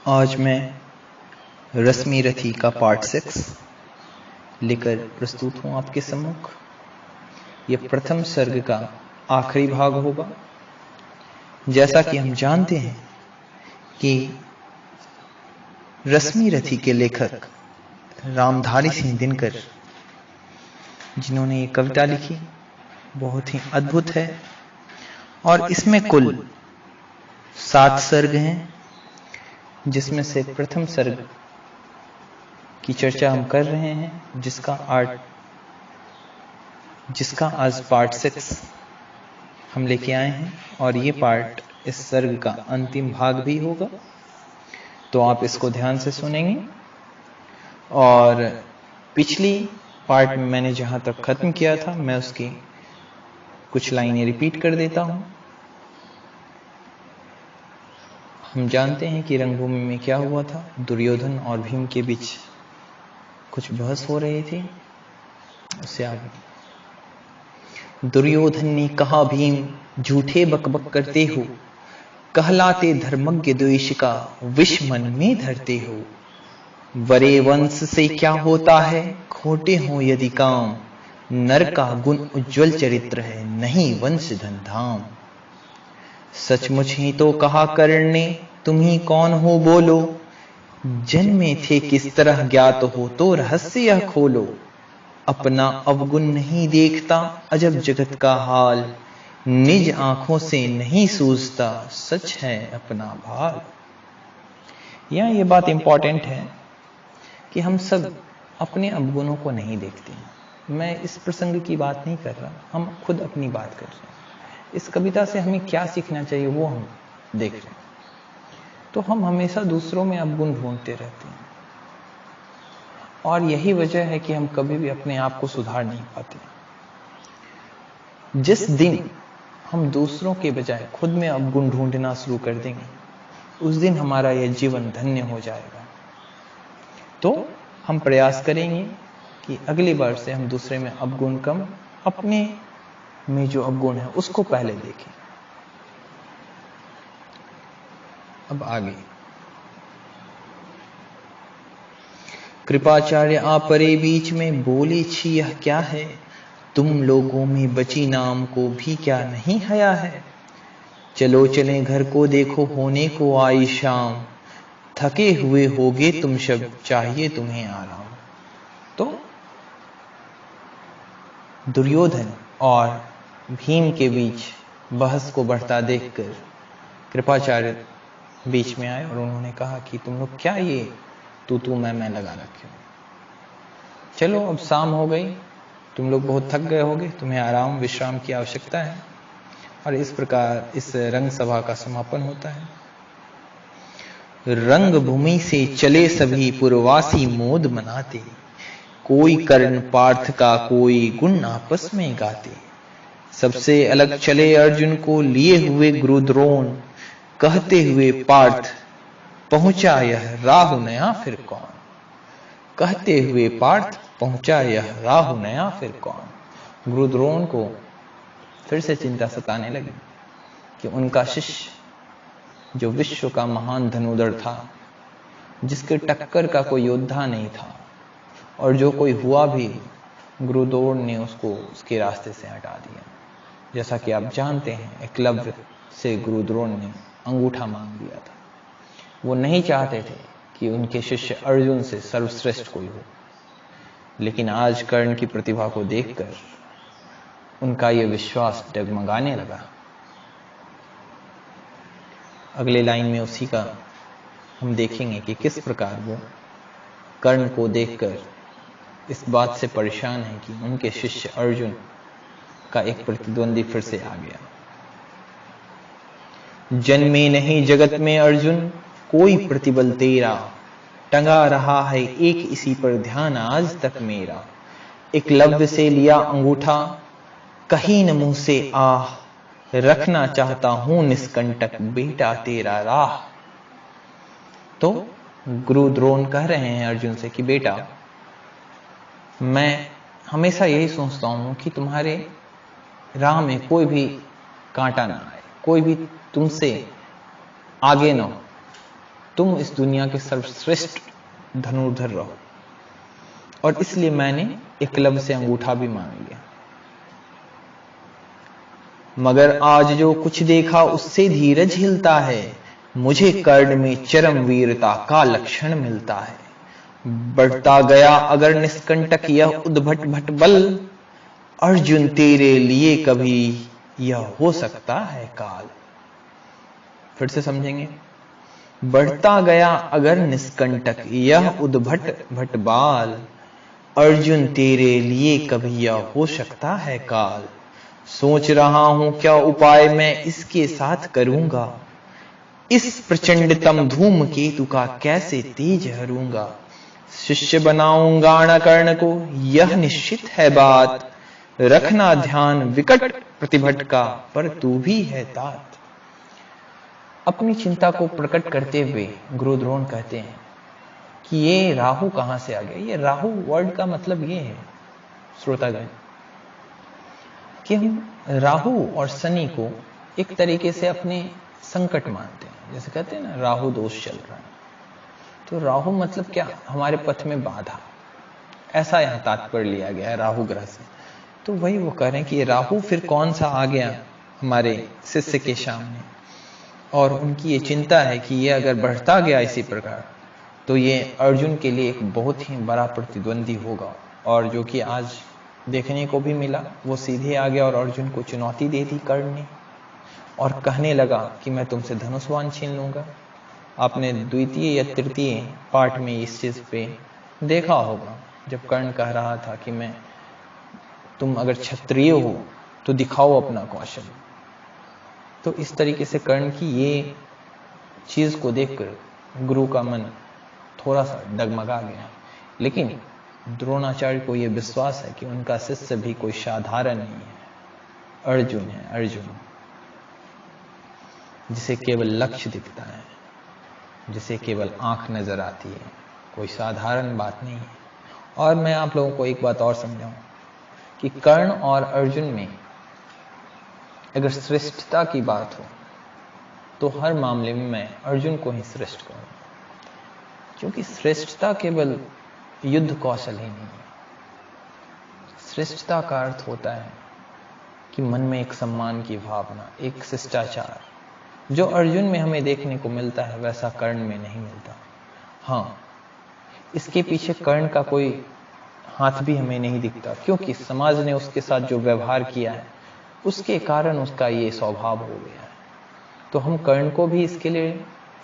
आज मैं रश्मि रथी का पार्ट 6 लेकर प्रस्तुत हूं आपके सम्मुख। यह प्रथम सर्ग का आखिरी भाग होगा। जैसा कि हम जानते हैं कि रश्मि रथी के लेखक रामधारी सिंह दिनकर, जिन्होंने ये कविता लिखी, बहुत ही अद्भुत है और इसमें कुल 7 सर्ग हैं, जिसमें से प्रथम सर्ग की चर्चा हम कर रहे हैं, जिसका आज पार्ट 6 हम लेके आए हैं और ये पार्ट इस सर्ग का अंतिम भाग भी होगा। तो आप इसको ध्यान से सुनेंगे। और पिछली पार्ट में मैंने जहां तक खत्म किया था, मैं उसकी कुछ लाइनें रिपीट कर देता हूं। हम जानते हैं कि रंगभूमि में क्या हुआ था। दुर्योधन और भीम के बीच कुछ बहस हो रही थी। उससे आगे दुर्योधन ने कहा, भीम झूठे बकबक करते हो, कहलाते धर्मज्ञ द्वेष का विष मन में धरते हो। बड़े वंश से क्या होता है, खोटे हो यदि काम, नर का गुण उज्ज्वल चरित्र है, नहीं वंश धन धाम। सचमुच ही तो कहा कर्ण ने, तुम ही कौन हो बोलो, जन्मे थे किस तरह ज्ञात हो तो रहस्य यह खोलो। अपना अवगुण नहीं देखता अजब जगत का हाल, निज आंखों से नहीं सूझता सच है अपना भाल। यह ये बात इंपॉर्टेंट है कि हम सब अपने अवगुणों को नहीं देखते। मैं इस प्रसंग की बात नहीं कर रहा, हम खुद अपनी बात कर रहे हैं। इस कविता से हमें क्या सीखना चाहिए वो हम देख रहे हैं। तो हम हमेशा दूसरों में अवगुण ढूंढते रहते हैं और यही वजह है कि हम कभी भी अपने आप को सुधार नहीं पाते। जिस दिन हम दूसरों के बजाय खुद में अवगुण ढूंढना शुरू कर देंगे, उस दिन हमारा यह जीवन धन्य हो जाएगा। तो हम प्रयास करेंगे कि अगली बार से हम दूसरे में अवगुण कम, अपने में जो अवगुण है उसको पहले देखें। अब आगे, कृपाचार्य आ परे बीच में, बोले छी यह क्या है, तुम लोगों में बची नाम को भी क्या नहीं हया है। चलो चलें घर को देखो, होने को आई शाम, थके हुए होगे तुम सब, चाहिए तुम्हें आराम। तो दुर्योधन और भीम के बीच बहस को बढ़ता देखकर कृपाचार्य बीच में आए और उन्होंने कहा कि तुम लोग क्या ये तू मैं लगा रखे हो। चलो अब शाम हो गई, तुम लोग बहुत थक गए होगे, तुम्हें आराम विश्राम की आवश्यकता है। और इस प्रकार इस रंग सभा का समापन होता है। रंग भूमि से चले सभी पुरवासी मोद मनाते, कोई कर्ण पार्थ का कोई गुण आपस में गाते। सबसे अलग चले अर्जुन को लिए हुए गुरुद्रोण, कहते हुए पार्थ पहुंचा यह राहु नया फिर कौन। कहते हुए पार्थ पहुंचा यह राहु नया फिर कौन। गुरुद्रोण को फिर से चिंता सताने लगी कि उनका शिष्य, जो विश्व का महान धनुर्धर था, जिसके टक्कर का कोई योद्धा नहीं था, और जो कोई हुआ भी, गुरुद्रोण ने उसको उसके रास्ते से हटा दिया। जैसा कि आप जानते हैं, एकलव्य से गुरुद्रोण ने अंगूठा मांग लिया था। वो नहीं चाहते थे कि उनके शिष्य अर्जुन से सर्वश्रेष्ठ कोई हो, लेकिन आज कर्ण की प्रतिभा को देखकर उनका यह विश्वास डगमगाने लगा। अगले लाइन में उसी का हम देखेंगे कि किस प्रकार वो कर्ण को देखकर इस बात से परेशान है कि उनके शिष्य अर्जुन का एक प्रतिद्वंदी फिर से आ गया। जन्मे नहीं जगत में अर्जुन, कोई प्रतिबल तेरा, टंगा रहा है एक इसी पर ध्यान आज तक मेरा। एकलव्य से लिया अंगूठा, कहीं न मुंह से आह, रखना चाहता हूं निष्कंटक बेटा तेरा राह। तो गुरु द्रोण कह रहे हैं अर्जुन से कि बेटा, मैं हमेशा यही सोचता हूं कि तुम्हारे राह में कोई भी कांटा ना आए, कोई भी तुमसे आगे ना हो, तुम इस दुनिया के सर्वश्रेष्ठ धनुर्धर रहो, और इसलिए मैंने एकलव्य से अंगूठा भी मांग लिया। मगर आज जो कुछ देखा उससे धीरज हिलता है, मुझे कर्ण में चरम वीरता का लक्षण मिलता है। बढ़ता गया अगर निष्कंटक यह उद्भट भट बल, अर्जुन तेरे लिए कभी यह हो सकता है काल। फिर से समझेंगे। बढ़ता गया अगर निष्कंटक यह उद्भट भट बाल, अर्जुन तेरे लिए कभी यह हो सकता है काल। सोच रहा हूं क्या उपाय मैं इसके साथ करूंगा, इस प्रचंडतम धूमकेतु का कैसे तेज हरूंगा। शिष्य बनाऊंगा न कर्ण को यह निश्चित है बात, रखना ध्यान विकट प्रतिभट का पर तू भी है तात। अपनी चिंता को प्रकट करते हुए गुरु द्रोण कहते हैं कि ये राहु कहां से आ गया। ये राहु वर्ड का मतलब ये है श्रोतागण कि हम राहु और शनि को एक तरीके से अपने संकट मानते हैं। जैसे कहते हैं ना राहु दोष चल रहा है, तो राहु मतलब क्या, हमारे पथ में बाधा, ऐसा यहां तात्पर्य लिया गया है राहु ग्रह से। तो वही वो कह रहे हैं कि ये राहु फिर कौन सा आ गया हमारे शिष्य के सामने, और उनकी ये चिंता है कि ये अगर बढ़ता गया इसी प्रकार तो ये अर्जुन के लिए एक बहुत ही बड़ा प्रतिद्वंदी होगा। और जो कि आज देखने को भी मिला, वो सीधे आ गया और अर्जुन को चुनौती दे दी कर्ण ने, और कहने लगा कि मैं तुमसे धनुष बाण छीन लूंगा। आपने द्वितीय या तृतीय पार्ट में इस चीज पे देखा होगा, जब कर्ण कह रहा था कि मैं, तुम अगर क्षत्रिय हो तो दिखाओ अपना कौशल। तो इस तरीके से कर्ण की ये चीज को देखकर गुरु का मन थोड़ा सा डगमगा गया। लेकिन द्रोणाचार्य को यह विश्वास है कि उनका शिष्य भी कोई साधारण नहीं है, अर्जुन है, अर्जुन जिसे केवल लक्ष्य दिखता है, जिसे केवल आंख नजर आती है, कोई साधारण बात नहीं है। और मैं आप लोगों को एक बात और समझाऊं कि कर्ण और अर्जुन में अगर श्रेष्ठता की बात हो तो हर मामले में मैं अर्जुन को ही श्रेष्ठ कहूंगा, क्योंकि श्रेष्ठता केवल युद्ध कौशल ही नहीं है। श्रेष्ठता का अर्थ होता है कि मन में एक सम्मान की भावना, एक शिष्टाचार, जो अर्जुन में हमें देखने को मिलता है वैसा कर्ण में नहीं मिलता। हाँ, इसके पीछे कर्ण का कोई हाथ भी हमें नहीं दिखता, क्योंकि समाज ने उसके साथ जो व्यवहार किया है उसके कारण उसका ये स्वभाव हो गया है। तो हम कर्ण को भी इसके लिए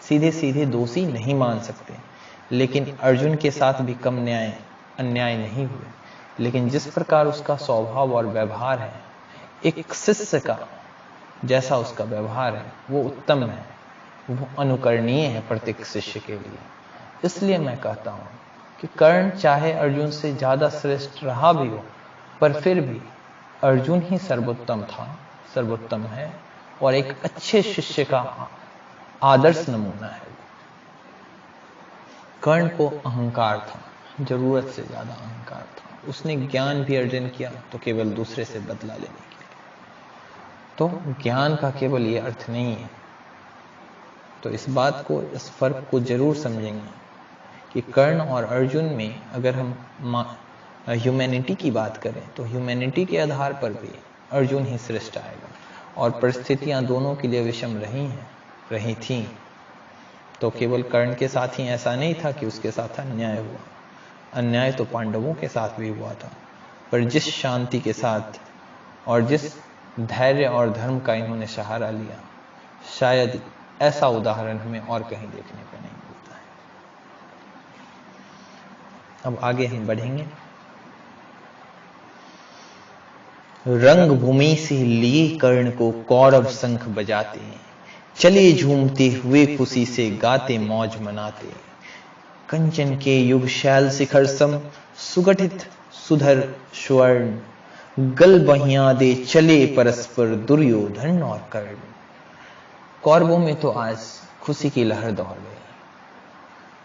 सीधे सीधे दोषी नहीं मान सकते, लेकिन अर्जुन के साथ भी कम अन्याय नहीं हुए। लेकिन जिस प्रकार उसका स्वभाव और व्यवहार है, एक शिष्य का जैसा उसका व्यवहार है वो उत्तम है, वो अनुकरणीय है प्रत्येक शिष्य के लिए। इसलिए मैं कहता हूं कि कर्ण चाहे अर्जुन से ज्यादा श्रेष्ठ रहा भी हो, पर फिर भी अर्जुन ही सर्वोत्तम था, सर्वोत्तम है, और एक अच्छे शिष्य का आदर्श नमूना है। कर्ण को अहंकार था, जरूरत से ज्यादा अहंकार था। उसने ज्ञान भी अर्जन किया तो केवल दूसरे से बदला लेने के लिए। तो ज्ञान का केवल ये अर्थ नहीं है। तो इस बात को, इस फर्क को जरूर समझेंगे कि कर्ण और अर्जुन में अगर हम ह्यूमैनिटी की बात करें तो ह्यूमैनिटी के आधार पर भी अर्जुन ही श्रेष्ठ आएगा। और परिस्थितियां दोनों के लिए विषम रही थीं। तो केवल कर्ण के साथ ही ऐसा नहीं था कि उसके साथ अन्याय हुआ, अन्याय तो पांडवों के साथ भी हुआ था। पर जिस शांति के साथ और जिस धैर्य और धर्म का इन्होंने सहारा लिया, शायद ऐसा उदाहरण हमें और कहीं देखने को नहीं मिलता है। अब आगे हम बढ़ेंगे। रंगभूमि से लिए कर्ण को कौरव शंख बजाते, चले झूमते हुए खुशी से गाते मौज मनाते। कंचन के युग शैल शिखर सम सुगठित सुधर स्वर्ण, गल बहिया दे चले परस्पर दुर्योधन और कर्ण। कौरवों में तो आज खुशी की लहर दौड़ गई,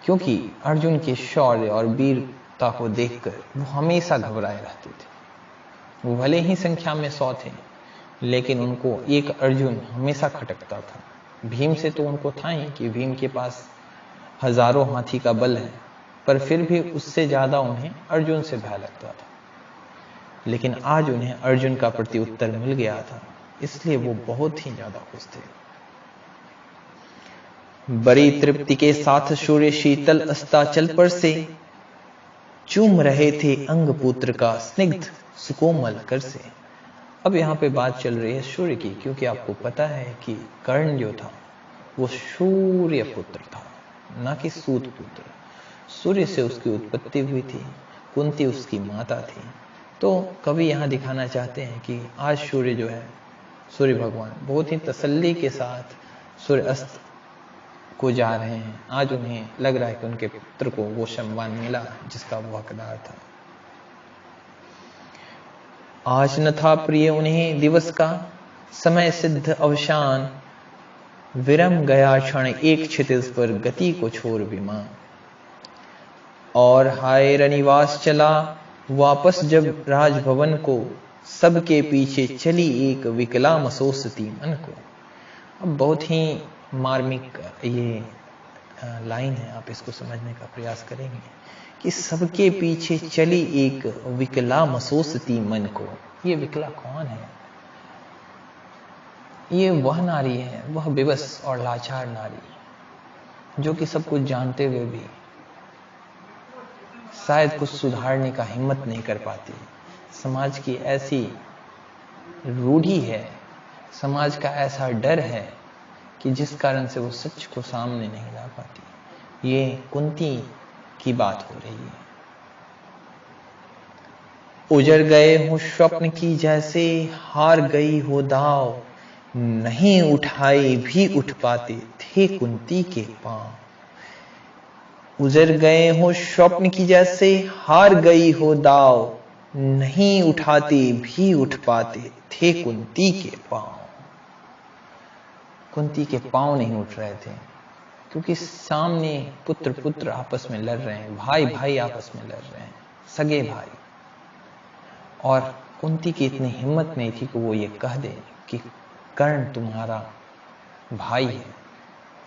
क्योंकि अर्जुन के शौर्य और वीरता को देखकर वो हमेशा घबराए रहते थे। वो भले ही संख्या में 100 थे, लेकिन उनको एक अर्जुन हमेशा खटकता था। भीम से तो उनको था ही कि भीम के पास हजारों हाथी का बल है, पर फिर भी उससे ज्यादा उन्हें अर्जुन से भय लगता था। लेकिन आज उन्हें अर्जुन का प्रत्युत्तर मिल गया था, इसलिए वो बहुत ही ज्यादा खुश थे। बड़ी तृप्ति के साथ सूर्य शीतल अस्ताचल पर से चूम रहे थे अंगपुत्र का स्निग्ध सुकोमल कर से। अब यहाँ पे बात चल रही है सूर्य की, क्योंकि आपको पता है कि कर्ण जो था वो सूर्य पुत्र था, ना कि सूत पुत्र। सूर्य से उसकी उत्पत्ति हुई थी, कुंती उसकी माता थी। तो कवि यहाँ दिखाना चाहते हैं कि आज सूर्य जो है, सूर्य भगवान बहुत ही तसल्ली के साथ सूर्य अस्त को जा रहे हैं। आज उन्हें लग रहा है कि उनके पुत्र को वो सम्मान मिला जिसका वो हकदार था। आज न था प्रिय उन्हें दिवस का समय सिद्ध अवसान, विरम गया क्षण एक क्षितिज पर गति को छोड़ विमान। और हाय रनिवास चला वापस जब राजभवन को, सबके पीछे चली एक विकला मसोसती मन को। अब बहुत ही मार्मिक ये लाइन है, आप इसको समझने का प्रयास करेंगे कि सबके पीछे चली एक विकला मसोसती मन को। ये विकला कौन है? ये वह नारी है, वह विवश और लाचार नारी जो कि सब कुछ जानते हुए भी शायद कुछ सुधारने का हिम्मत नहीं कर पाती। समाज की ऐसी रूढ़ी है, समाज का ऐसा डर है कि जिस कारण से वो सच को सामने नहीं ला पाती। ये कुंती की बात हो रही है। उजड़ गए हो स्वप्न की जैसे, हार गई हो दाव, नहीं उठाई भी उठ पाते थे कुंती के पांव। उजड़ गए हो स्वप्न की जैसे, हार गई हो दाव, नहीं उठाते भी उठ पाते थे कुंती के पांव। कुंती के पांव नहीं उठ रहे थे, क्योंकि सामने पुत्र पुत्र आपस में लड़ रहे हैं, भाई भाई आपस में लड़ रहे हैं, सगे भाई। और कुंती की इतनी हिम्मत नहीं थी कि वो ये कह दे कि कर्ण तुम्हारा भाई है,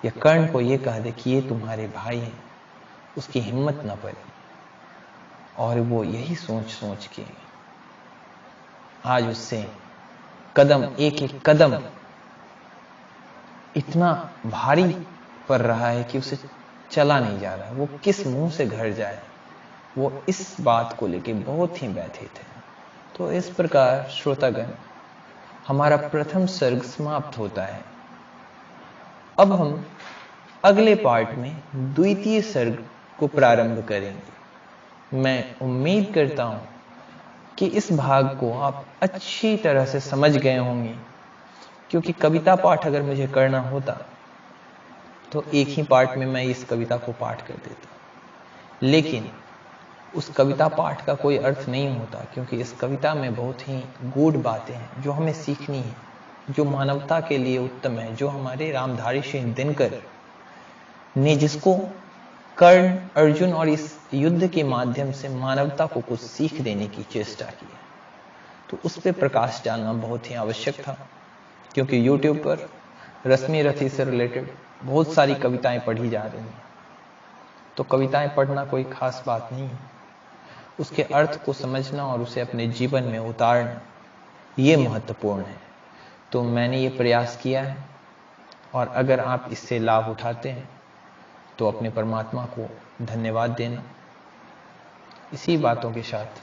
या कर्ण को ये कह दे कि ये तुम्हारे भाई हैं। उसकी हिम्मत ना पड़ी, और वो यही सोच सोच के आज उससे कदम एक एक कदम इतना भारी पड़ रहा है कि उसे चला नहीं जा रहा है। वो किस मुंह से घर जाए, वो इस बात को लेके बहुत ही व्यथित है। तो इस प्रकार श्रोतागण, हमारा प्रथम सर्ग समाप्त होता है। अब हम अगले पार्ट में द्वितीय सर्ग को प्रारंभ करेंगे। मैं उम्मीद करता हूं कि इस भाग को आप अच्छी तरह से समझ गए होंगे, क्योंकि कविता पाठ अगर मुझे करना होता तो एक ही पार्ट में मैं इस कविता को पाठ कर देता, लेकिन उस कविता पाठ का कोई अर्थ नहीं होता, क्योंकि इस कविता में बहुत ही गूढ़ बातें हैं जो हमें सीखनी है, जो मानवता के लिए उत्तम है, जो हमारे रामधारी सिंह दिनकर ने जिसको कर्ण, अर्जुन और इस युद्ध के माध्यम से मानवता को कुछ सीख देने की चेष्टा की है। तो उस पर प्रकाश डालना बहुत ही आवश्यक था, क्योंकि YouTube पर रश्मि रथी से रिलेटेड बहुत सारी कविताएं पढ़ी जा रही हैं। तो कविताएं पढ़ना कोई खास बात नहीं है, उसके अर्थ को समझना और उसे अपने जीवन में उतारना, ये महत्वपूर्ण है। तो मैंने ये प्रयास किया है, और अगर आप इससे लाभ उठाते हैं तो अपने परमात्मा को धन्यवाद देना। इसी बातों के साथ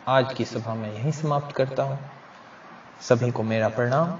आज की सभा मैं यहीं समाप्त करता हूं। सभी को मेरा प्रणाम।